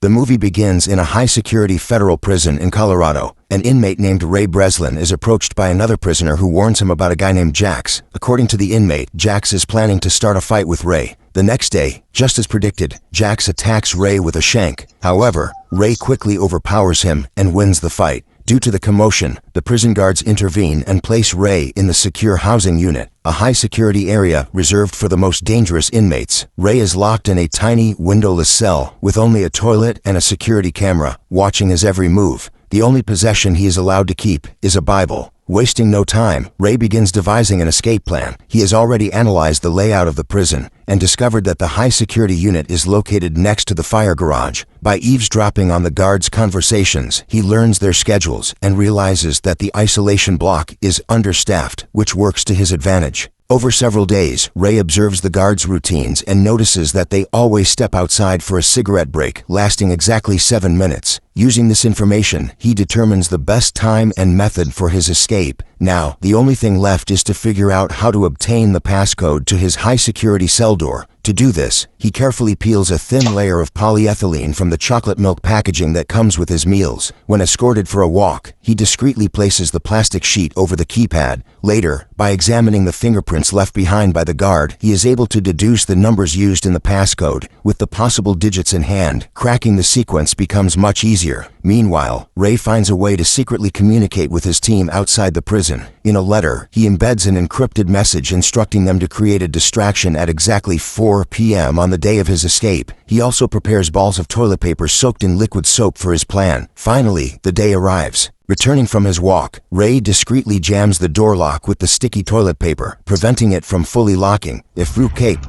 The movie begins in a high-security federal prison in Colorado. An inmate named Ray Breslin is approached by another prisoner who warns him about a guy named Jax. According to the inmate, Jax is planning to start a fight with Ray. The next day, just as predicted, Jax attacks Ray with a shank. However, Ray quickly overpowers him and wins the fight. Due to the commotion, the prison guards intervene and place Ray in the secure housing unit, a high-security area reserved for the most dangerous inmates. Ray is locked in a tiny, windowless cell with only a toilet and a security camera, watching his every move. The only possession he is allowed to keep is a Bible. Wasting no time, Ray begins devising an escape plan. He has already analyzed the layout of the prison and discovered that the high-security unit is located next to the fire garage. By eavesdropping on the guards' conversations, he learns their schedules and realizes that the isolation block is understaffed, which works to his advantage. Over several days, Ray observes the guards' routines and notices that they always step outside for a cigarette break, lasting exactly 7 minutes. Using this information, he determines the best time and method for his escape. Now, the only thing left is to figure out how to obtain the passcode to his high-security cell door. To do this, he carefully peels a thin layer of polyethylene from the chocolate milk packaging that comes with his meals. When escorted for a walk, he discreetly places the plastic sheet over the keypad. Later, by examining the fingerprints left behind by the guard, he is able to deduce the numbers used in the passcode. With the possible digits in hand, cracking the sequence becomes much easier. Meanwhile, Ray finds a way to secretly communicate with his team outside the prison. In a letter, he embeds an encrypted message instructing them to create a distraction at exactly 4 p.m. on the day of his escape. He also prepares balls of toilet paper soaked in liquid soap for his plan. Finally, the day arrives. Returning from his walk, Ray discreetly jams the door lock with the sticky toilet paper, preventing it from fully locking. Fruitcake.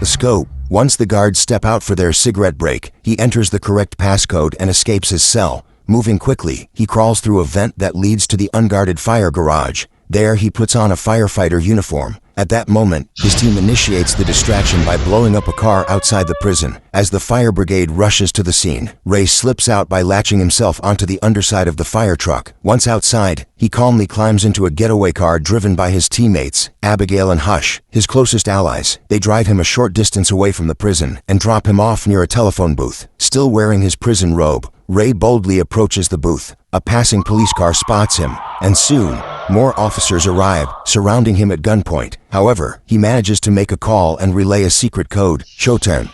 The scope. Once the guards step out for their cigarette break, he enters the correct passcode and escapes his cell. Moving quickly, he crawls through a vent that leads to the unguarded fire garage. There, he puts on a firefighter uniform. At that moment, his team initiates the distraction by blowing up a car outside the prison. As the fire brigade rushes to the scene, Ray slips out by latching himself onto the underside of the fire truck. Once outside, he calmly climbs into a getaway car driven by his teammates, Abigail and Hush, his closest allies. They drive him a short distance away from the prison and drop him off near a telephone booth. Still wearing his prison robe, Ray boldly approaches the booth. A passing police car spots him, and soon, more officers arrive, surrounding him at gunpoint. However, he manages to make a call and relay a secret code. Showtime.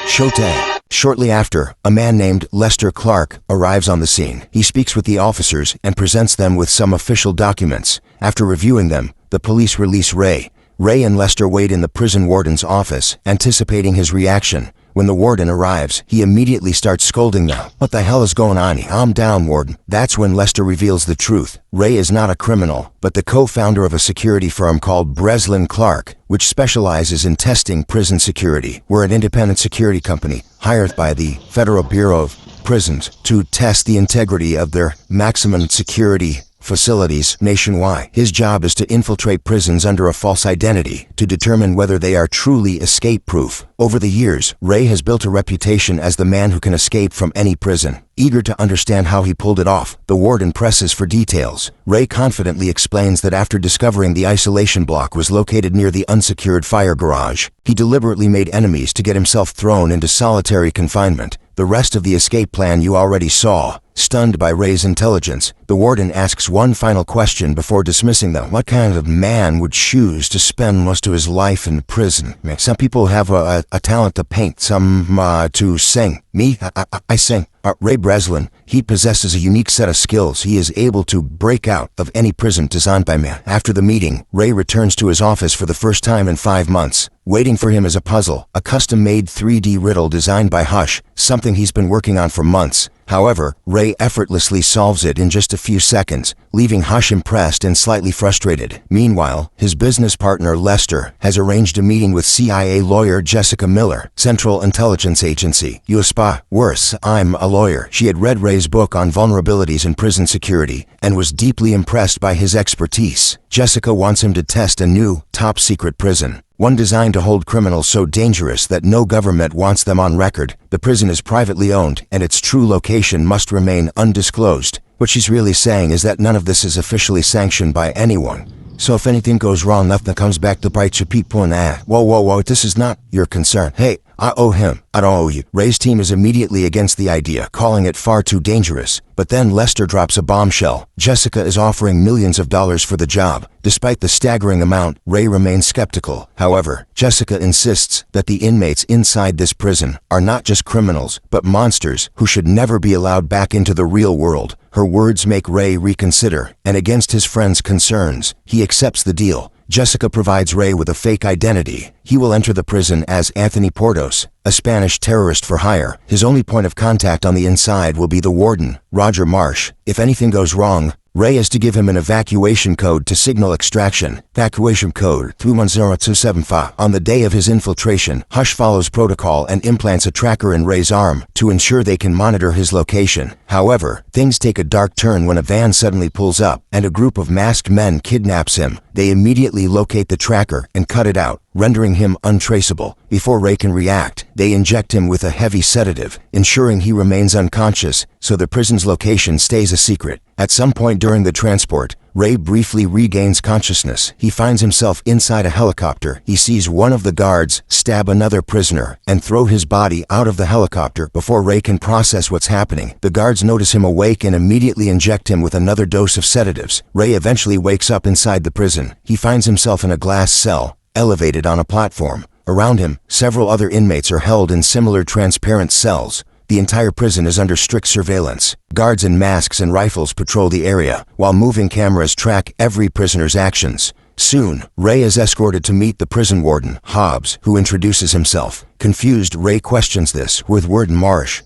Showtime. Shortly after, a man named Lester Clark arrives on the scene. He speaks with the officers and presents them with some official documents. After reviewing them, the police release Ray. Ray and Lester wait in the prison warden's office, anticipating his reaction. When the warden arrives, he immediately starts scolding them. "What the hell is going on here? Calm down, warden." That's when Lester reveals the truth. Ray is not a criminal, but the co-founder of a security firm called Breslin Clark, which specializes in testing prison security. We're an independent security company hired by the Federal Bureau of Prisons to test the integrity of their maximum security facilities nationwide. His job is to infiltrate prisons under a false identity to determine whether they are truly escape-proof. Over the years, Ray has built a reputation as the man who can escape from any prison. Eager to understand how he pulled it off, the warden presses for details. Ray confidently explains that after discovering the isolation block was located near the unsecured fire garage, he deliberately made enemies to get himself thrown into solitary confinement. The rest of the escape plan you already saw. Stunned by Ray's intelligence, the warden asks one final question before dismissing them. What kind of man would choose to spend most of his life in prison? Some people have a talent to paint, some to sing. Me, I sing. Ray Breslin, he possesses a unique set of skills. He is able to break out of any prison designed by man. After the meeting, Ray returns to his office for the first time in 5 months. Waiting for him is a puzzle, a custom-made 3D riddle designed by Hush, something he's been working on for months. However, Ray effortlessly solves it in just a few seconds, leaving Hush impressed and slightly frustrated. Meanwhile, his business partner Lester has arranged a meeting with CIA lawyer Jessica Miller, Central Intelligence Agency, USPA. Worse, I'm a lawyer. She had read Ray's book on vulnerabilities in prison security and was deeply impressed by his expertise. Jessica wants him to test a new, top-secret prison. One designed to hold criminals so dangerous that no government wants them on record. The prison is privately owned, and its true location must remain undisclosed. What she's really saying is that none of this is officially sanctioned by anyone. So if anything goes wrong, nothing comes back to bite you people in the ass. Whoa, this is not your concern. Hey, I owe him. I don't owe you. Ray's team is immediately against the idea, calling it far too dangerous. But then Lester drops a bombshell. Jessica is offering millions of dollars for the job. Despite the staggering amount, Ray remains skeptical. However, Jessica insists that the inmates inside this prison are not just criminals, but monsters who should never be allowed back into the real world. Her words make Ray reconsider, and against his friend's concerns, he accepts the deal. Jessica provides Ray with a fake identity. He will enter the prison as Anthony Portos, a Spanish terrorist for hire. His only point of contact on the inside will be the warden, Roger Marsh. If anything goes wrong, Ray is to give him an evacuation code to signal extraction. Evacuation code 310275. On the day of his infiltration, Hush follows protocol and implants a tracker in Ray's arm to ensure they can monitor his location. However, things take a dark turn when a van suddenly pulls up and a group of masked men kidnaps him. They immediately locate the tracker and cut it out, rendering him untraceable. Before Ray can react, they inject him with a heavy sedative, ensuring he remains unconscious, so the prison's location stays a secret. At some point during the transport, Ray briefly regains consciousness. He finds himself inside a helicopter. He sees one of the guards stab another prisoner and throw his body out of the helicopter. Before Ray can process what's happening, the guards notice him awake and immediately inject him with another dose of sedatives. Ray eventually wakes up inside the prison. He finds himself in a glass cell, elevated on a platform. Around him, several other inmates are held in similar transparent cells. The entire prison is under strict surveillance. Guards in masks and rifles patrol the area, while moving cameras track every prisoner's actions. Soon, Ray is escorted to meet the prison warden, Hobbs, who introduces himself. Confused, Ray questions this with Warden Marsh.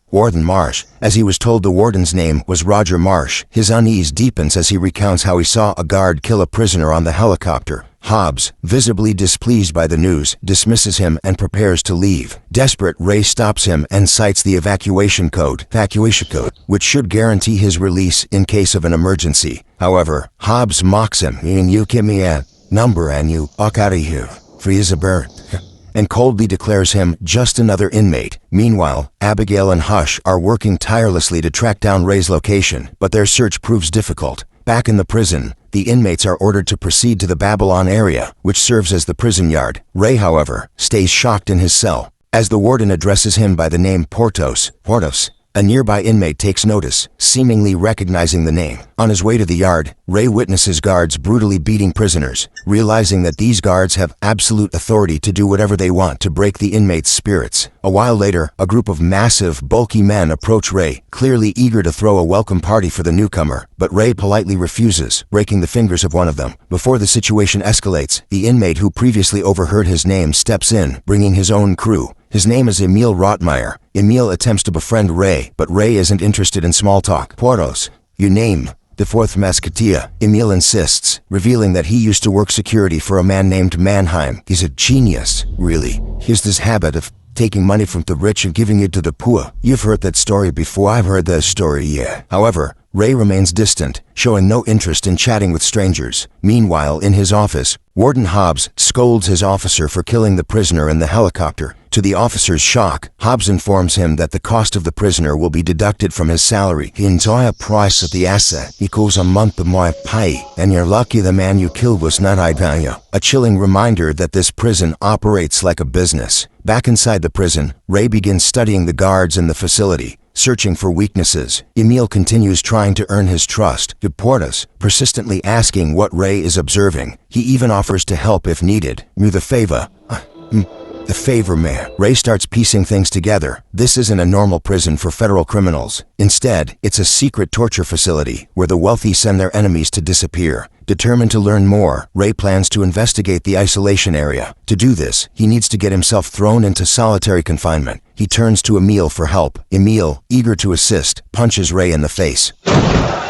Warden Marsh, as he was told the warden's name was Roger Marsh. His unease deepens as he recounts how he saw a guard kill a prisoner on the helicopter. Hobbs, visibly displeased by the news, dismisses him and prepares to leave. Desperate, Ray stops him and cites the evacuation code, which should guarantee his release in case of an emergency. However, Hobbs mocks him. You give me a number and you walk out of here. Free as a bird. And coldly declares him just another inmate. Meanwhile, Abigail and Hush are working tirelessly to track down Ray's location, but their search proves difficult. Back in the prison, the inmates are ordered to proceed to the Babylon area, which serves as the prison yard. Ray, however, stays shocked in his cell. As the warden addresses him by the name Portos, a nearby inmate takes notice, seemingly recognizing the name. On his way to the yard, Ray witnesses guards brutally beating prisoners, realizing that these guards have absolute authority to do whatever they want to break the inmates' spirits. A while later, a group of massive, bulky men approach Ray, clearly eager to throw a welcome party for the newcomer, but Ray politely refuses, breaking the fingers of one of them. Before the situation escalates, the inmate who previously overheard his name steps in, bringing his own crew. His name is Emil Rotmeyer. Emil attempts to befriend Ray, but Ray isn't interested in small talk. Portos, your name? The fourth musketeer, Emil insists, revealing that he used to work security for a man named Mannheim. He's a genius, really. He has this habit of taking money from the rich and giving it to the poor. You've heard that story before. I've heard that story, yeah. However, Ray remains distant, showing no interest in chatting with strangers. Meanwhile, in his office, Warden Hobbs scolds his officer for killing the prisoner in the helicopter. To the officer's shock, Hobbs informs him that the cost of the prisoner will be deducted from his salary. The entire price of the asset equals a month of my pay, and you're lucky the man you killed was not I value. A chilling reminder that this prison operates like a business. Back inside the prison, Ray begins studying the guards in the facility, searching for weaknesses. Emil continues trying to earn his trust. Portos, persistently asking what Ray is observing. He even offers to help if needed. The favor, man. Ray starts piecing things together. This isn't a normal prison for federal criminals. Instead, it's a secret torture facility where the wealthy send their enemies to disappear. Determined to learn more, Ray plans to investigate the isolation area. To do this, he needs to get himself thrown into solitary confinement. He turns to Emil for help. Emil, eager to assist, punches Ray in the face.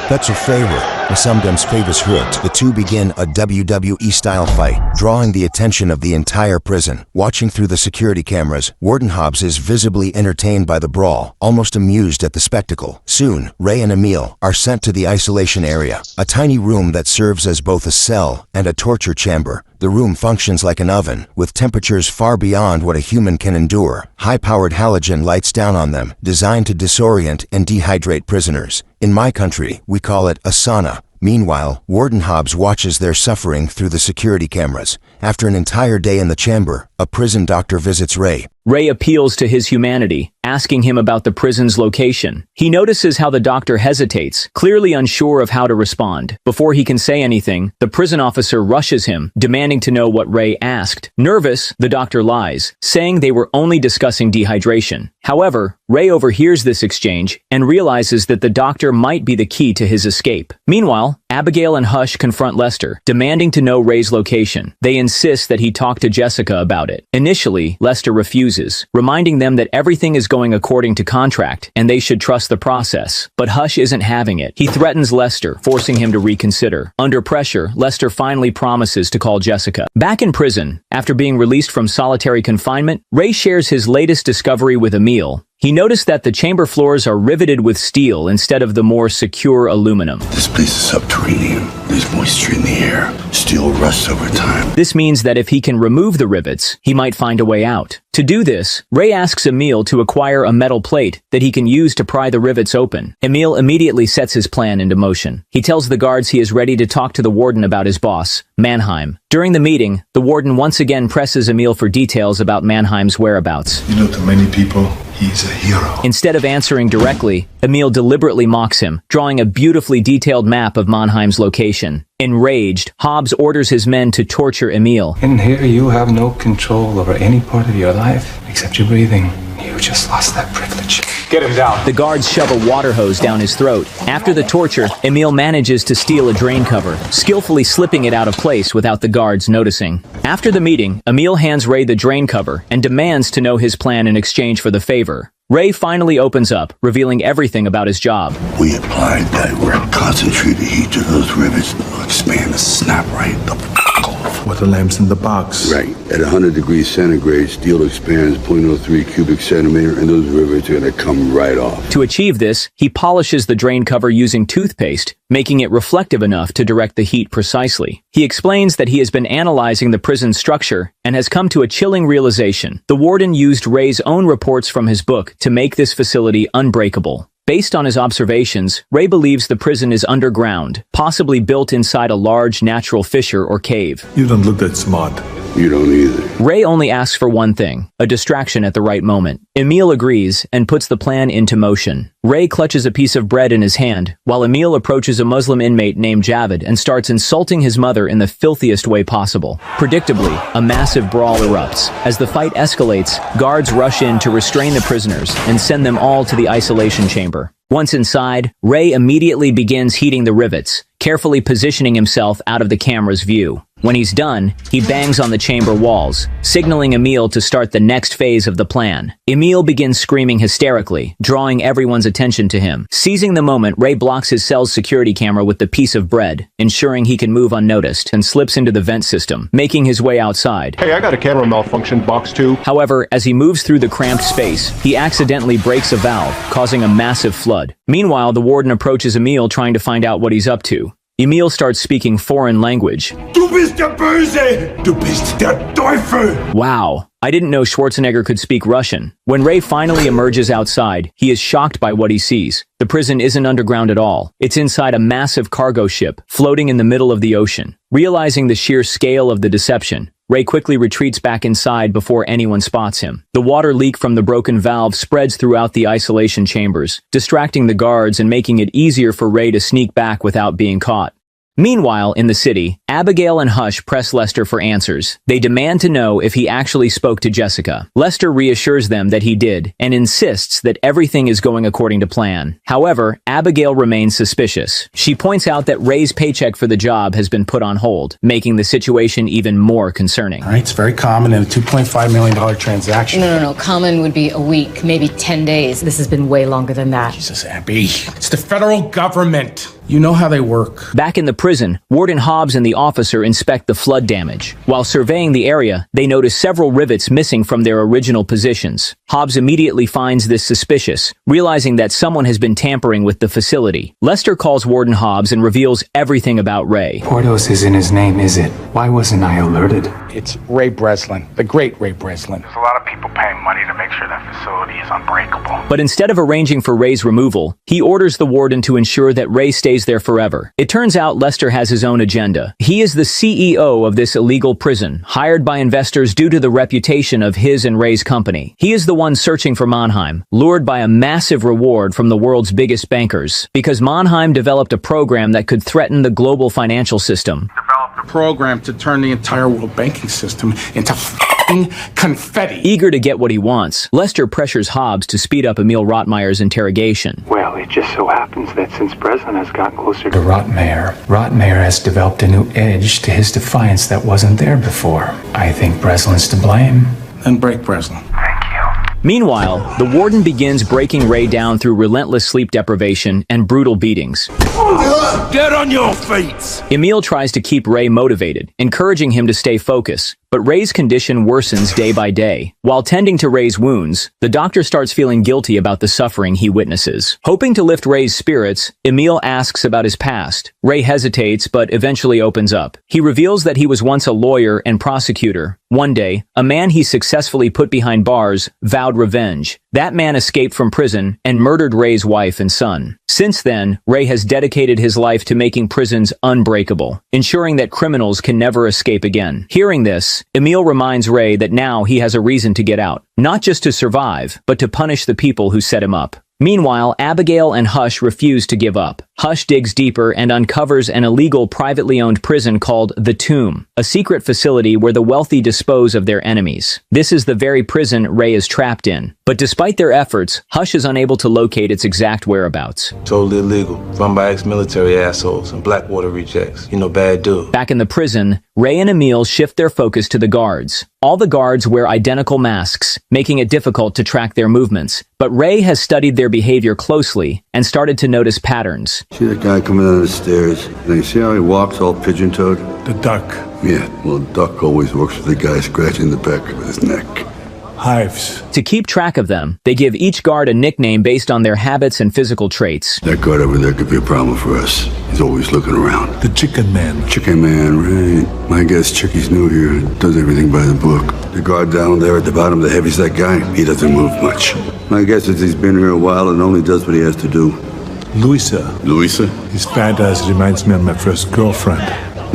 That's a favor. Sometimes favors hurt. The two begin a WWE-style fight, drawing the attention of the entire prison. Watching through the security cameras, Warden Hobbs is visibly entertained by the brawl, almost amused at the spectacle. Soon, Ray and Emil are sent to the isolation area, a tiny room that serves as both a cell and a torture chamber. The room functions like an oven, with temperatures far beyond what a human can endure. High-powered halogen lights down on them, designed to disorient and dehydrate prisoners. In my country, we call it a sauna. Meanwhile, Warden Hobbs watches their suffering through the security cameras. After an entire day in the chamber, a prison doctor visits Ray. Ray appeals to his humanity, asking him about the prison's location. He notices how the doctor hesitates, clearly unsure of how to respond. Before he can say anything, the prison officer rushes him, demanding to know what Ray asked. Nervous, the doctor lies, saying they were only discussing dehydration. However, Ray overhears this exchange and realizes that the doctor might be the key to his escape. Meanwhile, Abigail and Hush confront Lester, demanding to know Ray's location. They insist that he talk to Jessica about it. Initially, Lester refuses, reminding them that everything is going according to contract and they should trust the process. But Hush isn't having it. He threatens Lester, forcing him to reconsider. Under pressure, Lester finally promises to call Jessica. Back in prison, after being released from solitary confinement, Ray shares his latest discovery with Emil. He noticed that the chamber floors are riveted with steel instead of the more secure aluminum. This place is subterranean. There's moisture in the air. Steel rusts over time. This means that if he can remove the rivets, he might find a way out. To do this, Ray asks Emil to acquire a metal plate that he can use to pry the rivets open. Emil immediately sets his plan into motion. He tells the guards he is ready to talk to the warden about his boss, Mannheim. During the meeting, the warden once again presses Emil for details about Mannheim's whereabouts. You know, to many people, he's a hero. Instead of answering directly, Emil deliberately mocks him, drawing a beautifully detailed map of Mannheim's location. Enraged, Hobbs orders his men to torture Emil. In here, you have no control over any part of your life except your breathing. You just lost that privilege. Get him down. The guards shove a water hose down his throat. After the torture, Emil manages to steal a drain cover, skillfully slipping it out of place without the guards noticing. After the meeting, Emil hands Ray the drain cover and demands to know his plan in exchange for the favor. Ray finally opens up, revealing everything about his job. We applied direct concentrated heat to those rivets. They'll expand the snap right the f*** off. With the lamps in the box. Right. At 100 degrees centigrade, steel expands 0.03 cubic centimeter, and those rivets are going to come right off. To achieve this, he polishes the drain cover using toothpaste, making it reflective enough to direct the heat precisely. He explains that he has been analyzing the prison structure and has come to a chilling realization. The warden used Ray's own reports from his book to make this facility unbreakable. Based on his observations, Ray believes the prison is underground, possibly built inside a large natural fissure or cave. You don't look that smart. You don't either. Ray only asks for one thing, a distraction at the right moment. Emil agrees and puts the plan into motion. Ray clutches a piece of bread in his hand, while Emil approaches a Muslim inmate named Javed and starts insulting his mother in the filthiest way possible. Predictably, a massive brawl erupts. As the fight escalates, guards rush in to restrain the prisoners and send them all to the isolation chamber. Once inside, Ray immediately begins heating the rivets, carefully positioning himself out of the camera's view. When he's done, he bangs on the chamber walls, signaling Emil to start the next phase of the plan. Emil begins screaming hysterically, drawing everyone's attention to him. Seizing the moment, Ray blocks his cell's security camera with the piece of bread, ensuring he can move unnoticed, and slips into the vent system, making his way outside. Hey, I got a camera malfunction, box 2. However, as he moves through the cramped space, he accidentally breaks a valve, causing a massive flood. Meanwhile, the warden approaches Emil trying to find out what he's up to. Emil starts speaking foreign language. Du bist der Böse! Du bist der Teufel! Wow, I didn't know Schwarzenegger could speak Russian. When Ray finally emerges outside, he is shocked by what he sees. The prison isn't underground at all. It's inside a massive cargo ship, floating in the middle of the ocean. Realizing the sheer scale of the deception, Ray quickly retreats back inside before anyone spots him. The water leak from the broken valve spreads throughout the isolation chambers, distracting the guards and making it easier for Ray to sneak back without being caught. Meanwhile, in the city, Abigail and Hush press Lester for answers. They demand to know if he actually spoke to Jessica. Lester reassures them that he did, and insists that everything is going according to plan. However, Abigail remains suspicious. She points out that Ray's paycheck for the job has been put on hold, making the situation even more concerning. All right, it's very common in a $2.5 million transaction. No. Common would be a week, maybe 10 days. This has been way longer than that. Jesus, Abby. It's the federal government. You know how they work. Back in the prison, Warden Hobbs and the officer inspect the flood damage. While surveying the area, they notice several rivets missing from their original positions. Hobbs immediately finds this suspicious, realizing that someone has been tampering with the facility. Lester calls Warden Hobbs and reveals everything about Ray. Portos is in his name, is it? Why wasn't I alerted? It's Ray Breslin, the great Ray Breslin. There's a lot of people paying money to make sure that facility is unbreakable. But instead of arranging for Ray's removal, he orders the warden to ensure that Ray stays there forever. It turns out Lester has his own agenda. He is the CEO of this illegal prison, hired by investors due to the reputation of his and Ray's company. He is the one searching for Mannheim, lured by a massive reward from the world's biggest bankers, because Mannheim developed a program that could threaten the global financial system. Developed a program to turn the entire world banking system into f***ing confetti. Eager to get what he wants, Lester pressures Hobbs to speed up Emil Rottmeier's interrogation. Well, it just so happens that since Breslin has gotten closer To Rottmeier has developed a new edge to his defiance that wasn't there before. I think Breslin's to blame. And break Breslin. Meanwhile, the warden begins breaking Ray down through relentless sleep deprivation and brutal beatings. Get on your feet! Emil tries to keep Ray motivated, encouraging him to stay focused. But Ray's condition worsens day by day. While tending to Ray's wounds, the doctor starts feeling guilty about the suffering he witnesses. Hoping to lift Ray's spirits, Emil asks about his past. Ray hesitates, but eventually opens up. He reveals that he was once a lawyer and prosecutor. One day, a man he successfully put behind bars vowed revenge. That man escaped from prison and murdered Ray's wife and son. Since then, Ray has dedicated his life to making prisons unbreakable, ensuring that criminals can never escape again. Hearing this, Emil reminds Ray that now he has a reason to get out, not just to survive, but to punish the people who set him up. Meanwhile, Abigail and Hush refuse to give up. Hush digs deeper and uncovers an illegal privately owned prison called The Tomb, a secret facility where the wealthy dispose of their enemies. This is the very prison Ray is trapped in. But despite their efforts, Hush is unable to locate its exact whereabouts. Totally illegal, run by ex-military assholes and Blackwater rejects. You know, bad dude. Back in the prison, Ray and Emil shift their focus to the guards. All the guards wear identical masks, making it difficult to track their movements. But Ray has studied their behavior closely and started to notice patterns. See that guy coming down the stairs? And you see how he walks all pigeon-toed? The duck. Yeah, well, Duck always works with the guy scratching the back of his neck. Hives. To keep track of them, they give each guard a nickname based on their habits and physical traits. That guard over there could be a problem for us. He's always looking around. The chicken man. Chicken man, right. My guess Chicky's new here and does everything by the book. The guard down there at the bottom, the heavy's that guy. He doesn't move much. My guess is he's been here a while and only does what he has to do. Louisa. Louisa? His fat ass reminds me of my first girlfriend.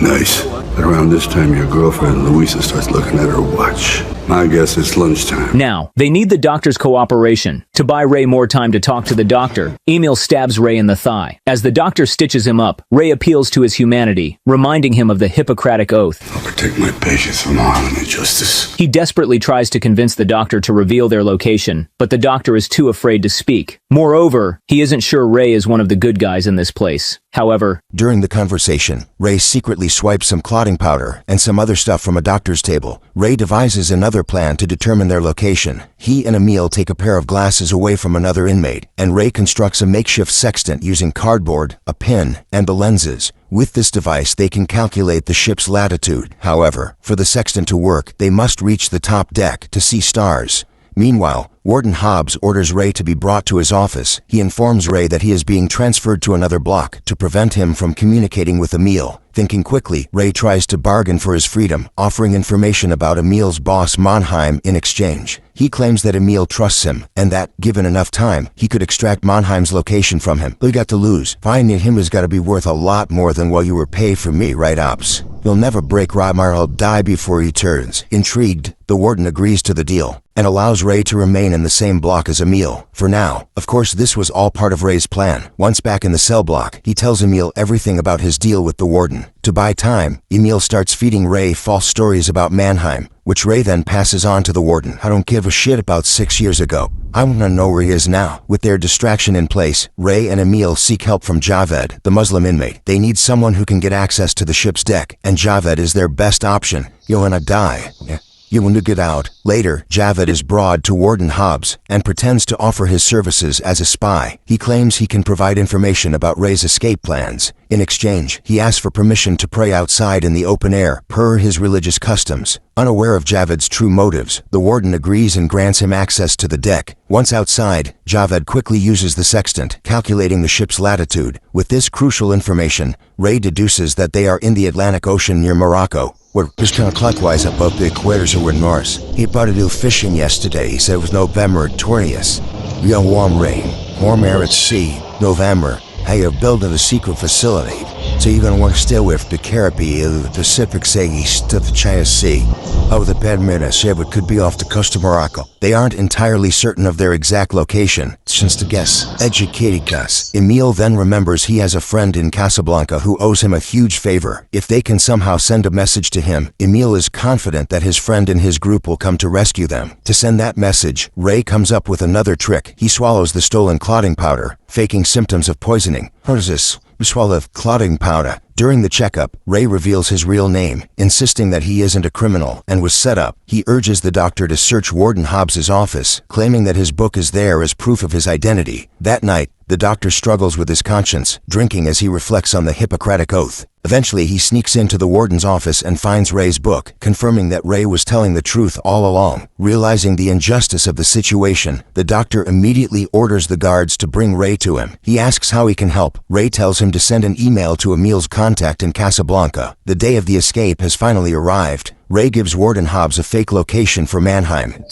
Nice. But around this time, your girlfriend, Louisa, starts looking at her watch. My guess it's lunchtime. Now, they need the doctor's cooperation. To buy Ray more time to talk to the doctor, Emil stabs Ray in the thigh. As the doctor stitches him up, Ray appeals to his humanity, reminding him of the Hippocratic Oath. I'll protect my patients from harm and injustice. He desperately tries to convince the doctor to reveal their location, but the doctor is too afraid to speak. Moreover, he isn't sure Ray is one of the good guys in this place. However, during the conversation, Ray secretly swipes some clotting powder and some other stuff from a doctor's table. Ray devises another plan to determine their location. He and Emil take a pair of glasses away from another inmate, and Ray constructs a makeshift sextant using cardboard, a pin, and the lenses. With this device, they can calculate the ship's latitude. However, for the sextant to work, they must reach the top deck to see stars. Meanwhile, Warden Hobbs orders Ray to be brought to his office. He informs Ray that he is being transferred to another block to prevent him from communicating with Emil. Thinking quickly, Ray tries to bargain for his freedom, offering information about Emil's boss Mannheim in exchange. He claims that Emil trusts him, and that, given enough time, he could extract Mannheim's location from him. All you got to lose. Finding him has got to be worth a lot more than what you were paid for me, right, Ops? You'll never break Rottmeier, I'll die before he turns. Intrigued, the warden agrees to the deal, and allows Ray to remain in the same block as Emil. For now, of course, this was all part of Ray's plan. Once back in the cell block, he tells Emil everything about his deal with the warden. To buy time, Emil starts feeding Ray false stories about Mannheim, which Ray then passes on to the warden. I don't give a shit about 6 years ago. I want to know where he is now. With their distraction in place, Ray and Emil seek help from Javed, the Muslim inmate. They need someone who can get access to the ship's deck, and Javed is their best option. You wanna die? Yeah. You want to get out. Later, Javed is brought to Warden Hobbs and pretends to offer his services as a spy. He claims he can provide information about Ray's escape plans. In exchange, he asks for permission to pray outside in the open air, per his religious customs. Unaware of Javed's true motives, the warden agrees and grants him access to the deck. Once outside, Javed quickly uses the sextant, calculating the ship's latitude. With this crucial information, Ray deduces that they are in the Atlantic Ocean near Morocco. We're just counterclockwise above the equators or north. He bought a new fishing yesterday. He said it was November 20th. Real warm rain, warm air at sea, November. Hey, you're building a secret facility. So you're gonna want to stay with the Caribbean, the Pacific Sea, east of the China Sea. Oh, the Pedmina said it could be off the coast of Morocco. They aren't entirely certain of their exact location. It's just a guess. Educated guess. Emil then remembers he has a friend in Casablanca who owes him a huge favor. If they can somehow send a message to him, Emil is confident that his friend and his group will come to rescue them. To send that message, Ray comes up with another trick. He swallows the stolen clotting powder, faking symptoms of poisoning. What is this? We swallow clotting powder. During the checkup, Ray reveals his real name, insisting that he isn't a criminal and was set up. He urges the doctor to search Warden Hobbs's office, claiming that his book is there as proof of his identity. That night, the doctor struggles with his conscience, drinking as he reflects on the Hippocratic Oath. Eventually, he sneaks into the warden's office and finds Ray's book, confirming that Ray was telling the truth all along. Realizing the injustice of the situation, the doctor immediately orders the guards to bring Ray to him. He asks how he can help. Ray tells him to send an email to Emil's contact in Casablanca. The day of the escape has finally arrived. Ray gives Warden Hobbs a fake location for Mannheim.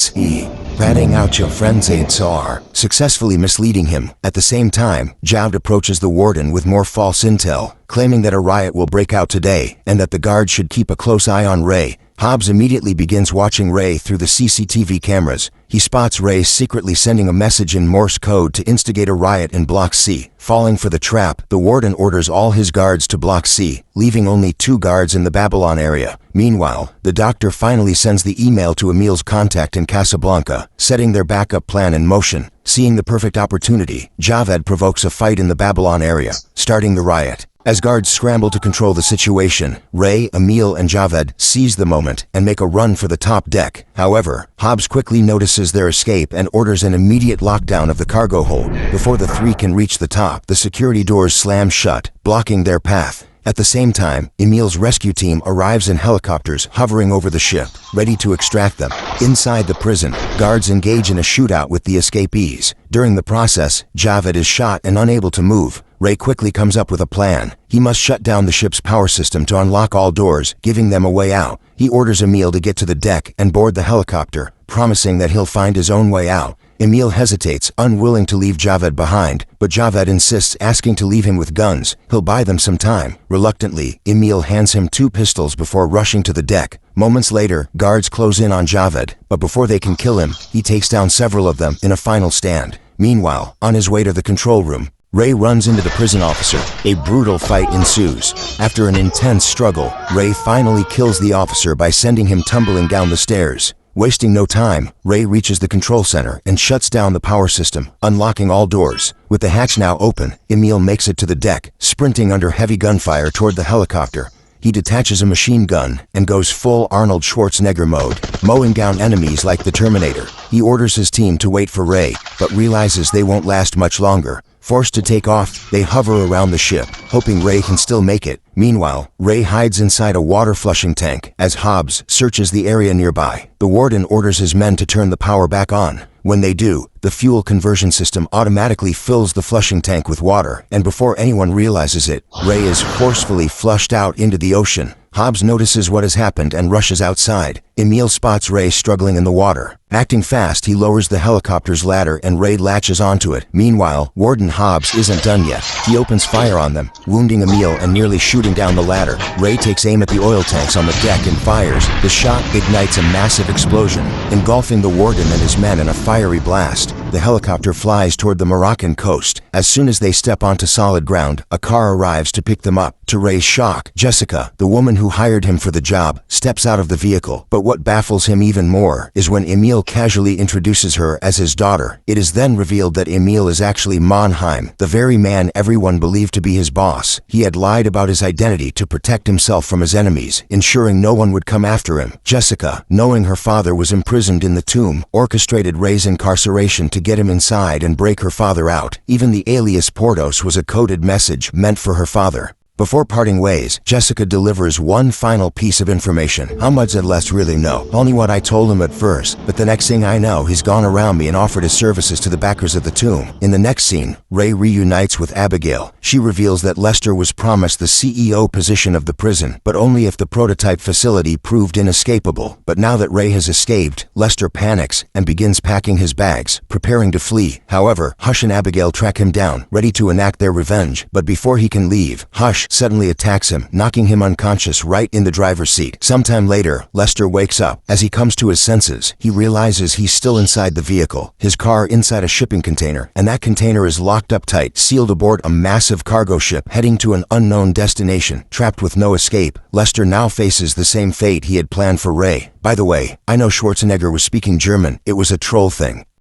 Ratting out your friend's ADSR, successfully misleading him. At the same time, Javed approaches the warden with more false intel, claiming that a riot will break out today and that the guards should keep a close eye on Ray. Hobbs immediately begins watching Ray through the CCTV cameras. He spots Ray secretly sending a message in Morse code to instigate a riot in Block C. Falling for the trap, the warden orders all his guards to Block C, leaving only 2 guards in the Babylon area. Meanwhile, the doctor finally sends the email to Emil's contact in Casablanca, setting their backup plan in motion. Seeing the perfect opportunity, Javed provokes a fight in the Babylon area, starting the riot. As guards scramble to control the situation, Ray, Emil, and Javed seize the moment and make a run for the top deck. However, Hobbs quickly notices their escape and orders an immediate lockdown of the cargo hold. Before the 3 can reach the top, the security doors slam shut, blocking their path. At the same time, Emil's rescue team arrives in helicopters hovering over the ship, ready to extract them. Inside the prison, guards engage in a shootout with the escapees. During the process, Javed is shot and unable to move. Ray quickly comes up with a plan. He must shut down the ship's power system to unlock all doors, giving them a way out. He orders Emil to get to the deck and board the helicopter, promising that he'll find his own way out. Emil hesitates, unwilling to leave Javed behind, but Javed insists, asking to leave him with guns. He'll buy them some time. Reluctantly, Emil hands him 2 pistols before rushing to the deck. Moments later, guards close in on Javed, but before they can kill him, he takes down several of them in a final stand. Meanwhile, on his way to the control room, Ray runs into the prison officer. A brutal fight ensues. After an intense struggle, Ray finally kills the officer by sending him tumbling down the stairs. Wasting no time, Ray reaches the control center and shuts down the power system, unlocking all doors. With the hatch now open, Emil makes it to the deck, sprinting under heavy gunfire toward the helicopter. He detaches a machine gun and goes full Arnold Schwarzenegger mode, mowing down enemies like the Terminator. He orders his team to wait for Ray, but realizes they won't last much longer. Forced to take off, they hover around the ship, hoping Ray can still make it. Meanwhile, Ray hides inside a water flushing tank as Hobbs searches the area nearby. The warden orders his men to turn the power back on. When they do, the fuel conversion system automatically fills the flushing tank with water, and before anyone realizes it, Ray is forcefully flushed out into the ocean. Hobbs notices what has happened and rushes outside. Emil spots Ray struggling in the water. Acting fast, he lowers the helicopter's ladder and Ray latches onto it. Meanwhile, Warden Hobbs isn't done yet. He opens fire on them, wounding Emil and nearly shooting down the ladder. Ray takes aim at the oil tanks on the deck and fires. The shot ignites a massive explosion, engulfing the warden and his men in a fiery blast. The helicopter flies toward the Moroccan coast. As soon as they step onto solid ground, a car arrives to pick them up. To Ray's shock, Jessica, the woman who hired him for the job, steps out of the vehicle. But what baffles him even more is when Emil casually introduces her as his daughter. It is then revealed that Emil is actually Mannheim, the very man everyone believed to be his boss. He had lied about his identity to protect himself from his enemies, ensuring no one would come after him. Jessica, knowing her father was imprisoned in the tomb, orchestrated Ray's incarceration to get him inside and break her father out. Even the alias Portos was a coded message meant for her father. Before parting ways, Jessica delivers one final piece of information. How much did Les really know? Only what I told him at first, but the next thing I know, he's gone around me and offered his services to the backers of the tomb. In the next scene, Ray reunites with Abigail. She reveals that Lester was promised the CEO position of the prison, but only if the prototype facility proved inescapable. But now that Ray has escaped, Lester panics and begins packing his bags, preparing to flee. However, Hush and Abigail track him down, ready to enact their revenge. But before he can leave, Hush suddenly attacks him, knocking him unconscious right in the driver's seat. Sometime later, Lester wakes up. As he comes to his senses, he realizes he's still inside the vehicle, his car inside a shipping container, and that container is locked up tight, sealed aboard a massive cargo ship heading to an unknown destination. Trapped with no escape, Lester now faces the same fate he had planned for Ray. By the way, I know Schwarzenegger was speaking German. It was a troll thing.